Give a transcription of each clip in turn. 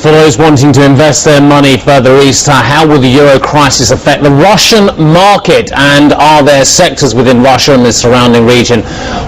for those wanting to invest their money further east, how will the euro crisis affect the Russian market, and are there sectors within Russia and the surrounding region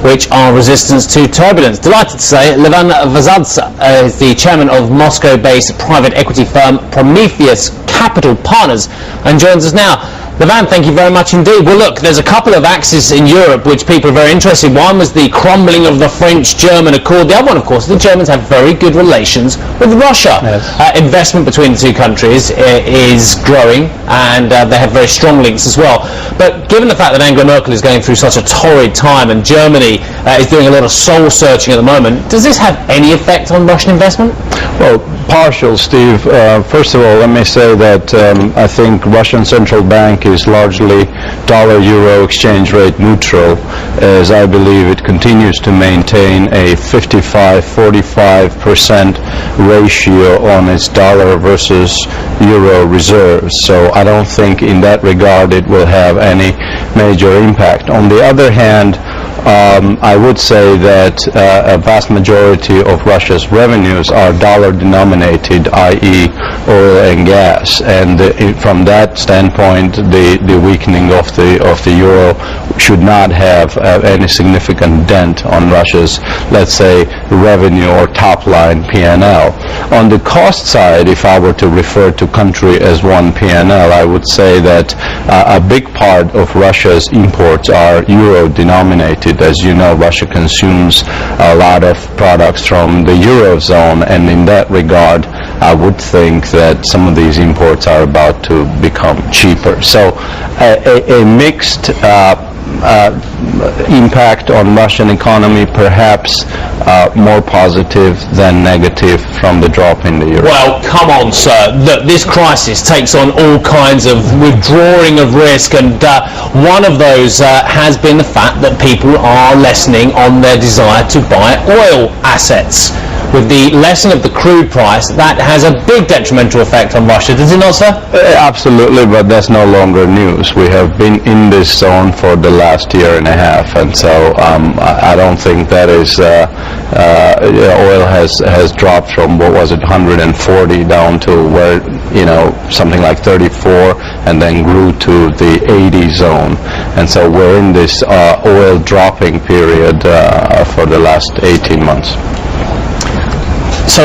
which are resistant to turbulence? Delighted to say Levan Vasadze is the chairman of Moscow-based private equity firm Prometheus Capital Partners and joins us now. Levan, thank you very much indeed. Well, look, there's a couple of axes in Europe which people are very interested in. One was the crumbling of the French-German accord. The other one, of course, the Germans have very good relations with Russia. Yes. Investment between the two countries is growing, and they have very strong links as well. But given the fact that Angela Merkel is going through such a torrid time and Germany is doing a lot of soul-searching at the moment, does this have any effect on Russian investment? Well, partial, Steve. First of all, let me say that I think Russian Central Bank is largely dollar-euro exchange rate neutral, as I believe it continues to maintain a 55-45% ratio on its dollar versus euro reserves. So I don't think in that regard it will have any major impact. On the other hand, I would say that a vast majority of Russia's revenues are dollar-denominated, i.e. oil and gas, and from that standpoint, the weakening of the euro should not have any significant dent on Russia's, let's say, revenue or top-line P&L. On the cost side, if I were to refer to country as one P&L, I would say that a big part of Russia's imports are euro-denominated. As you know, Russia consumes a lot of products from the Eurozone, and in that regard, I would think that some of these imports are about to become cheaper. So a mixed impact on Russian economy, perhaps more positive than negative from the drop in the euro. Well, come on, sir. This crisis takes on all kinds of withdrawing of risk, and one of those has been the fact that people are lessening on their desire to buy oil assets. With the lessening of the crude price, that has a big detrimental effect on Russia, does it not, sir? Absolutely, but that's no longer news. We have been in this zone for the last year and a half, and so I don't think that is oil has dropped from, what was it, 140 down to where, something like 34, and then grew to the 80 zone, and so we're in this oil dropping period for the last 18 months. So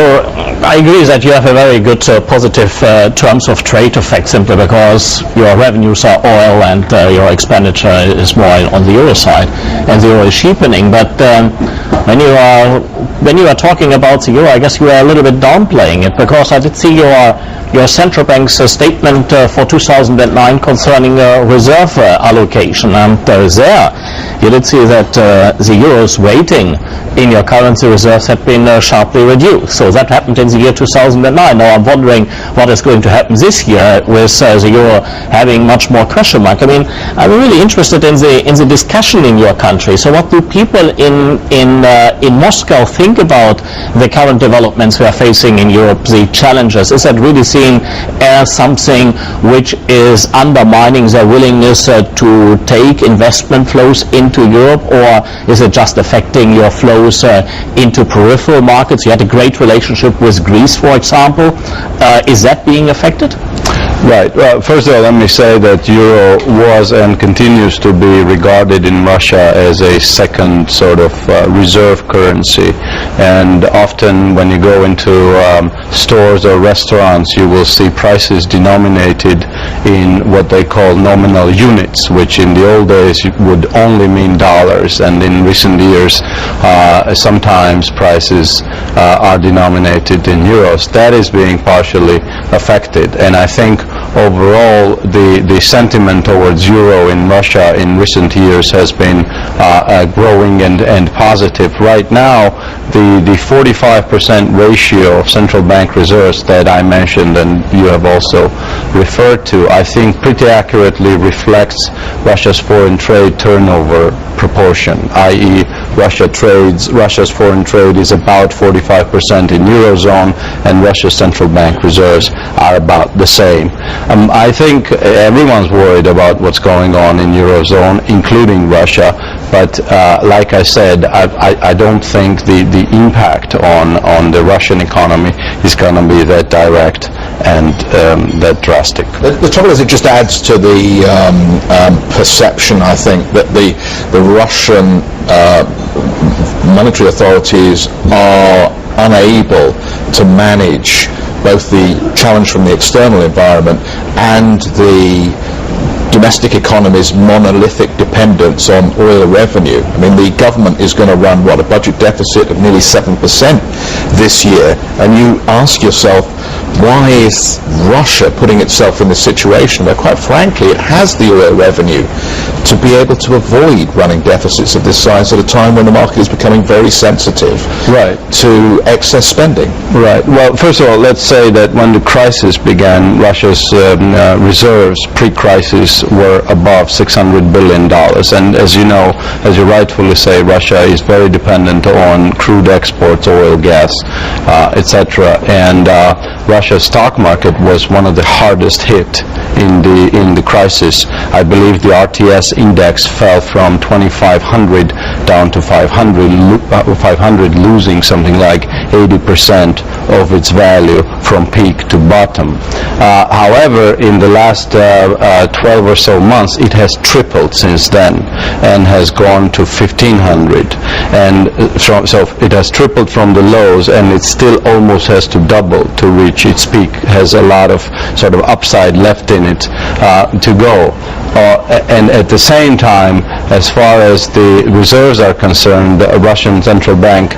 I agree that you have a very good positive terms of trade effect, simply because your revenues are oil and your expenditure is more on the euro side, and the euro is cheapening. But when you are talking about the euro, I guess you are a little bit downplaying it, because I did see your central bank's statement for 2009 concerning reserve allocation, and there you did see that the euro's weighting in your currency reserves had been sharply reduced. So that happened in the year 2009. Now I'm wondering what is going to happen this year with the euro having much more question mark. I mean, I'm really interested in the discussion in your country. So what do people in Moscow think about the current developments we are facing in Europe, the challenges? Is that really seen as something which is undermining their willingness to take investment flows into Europe, or is it just affecting your flows into peripheral markets? You had a great relationship with Greece, for example. Is that being affected? Right. Well, first of all, let me say that euro was and continues to be regarded in Russia as a second sort of reserve currency. And often when you go into stores or restaurants, you will see prices denominated in what they call nominal units, which in the old days would only mean dollars. And in recent years, sometimes prices are denominated in euros. That is being partially affected. And I think overall the sentiment towards euro in Russia in recent years has been growing and positive. Right now, the 45% ratio of central bank reserves that I mentioned and you have also referred to, I think pretty accurately reflects Russia's foreign trade turnover proportion, i.e. Russia's foreign trade is about 45% in Eurozone, and Russia's central bank reserves are about the same. I think everyone's worried about what's going on in Eurozone, including Russia, but like I said, I don't think the impact on the Russian economy is going to be that direct and that drastic. The trouble is, it just adds to the perception, I think, that the Russian monetary authorities are unable to manage both the challenge from the external environment and the domestic economy's monolithic dependence on oil revenue. I mean, the government is going to run, what, a budget deficit of nearly 7% this year, and you ask yourself, why is Russia putting itself in this situation where, quite frankly, it has the oil revenue to be able to avoid running deficits of this size at a time when the market is becoming very sensitive to excess spending? Right. Well, first of all, let's say that when the crisis began, Russia's reserves pre-crisis were above $600 billion. And as you know, as you rightfully say, Russia is very dependent on crude exports, oil, gas, etc. And Russia's stock market was one of the hardest hit in the crisis. I believe the RTS index fell from 2,500 down to 500, losing something like 80% of its value from peak to bottom. However, in the last 12 or so months, it has tripled since then and has gone to 1,500. And so it has tripled from the lows, and it still almost has to double to reach its peak. Has a lot of sort of upside left in it to go. And at the same time, as far as the reserves are concerned, the Russian central bank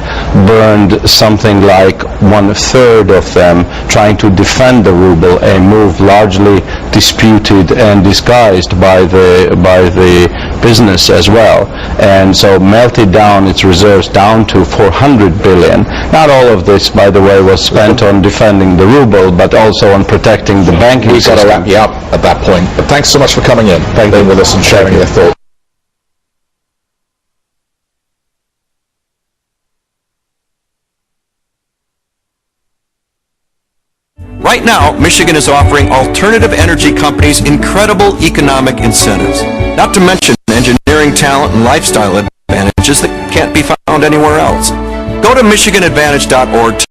burned something like 1/3 of them trying to defend the ruble, a move largely disputed and disguised by the business as well. And so melted down its reserves down to 400 billion. Not all of this, by the way, was spent on defending the ruble, but also on protecting the banking system. We've got to wrap you up at that point. But thanks so much for coming in, being with us and sharing your thoughts. Right now, Michigan is offering alternative energy companies incredible economic incentives, not to mention engineering talent and lifestyle advantages that can't be found anywhere else. Go to MichiganAdvantage.org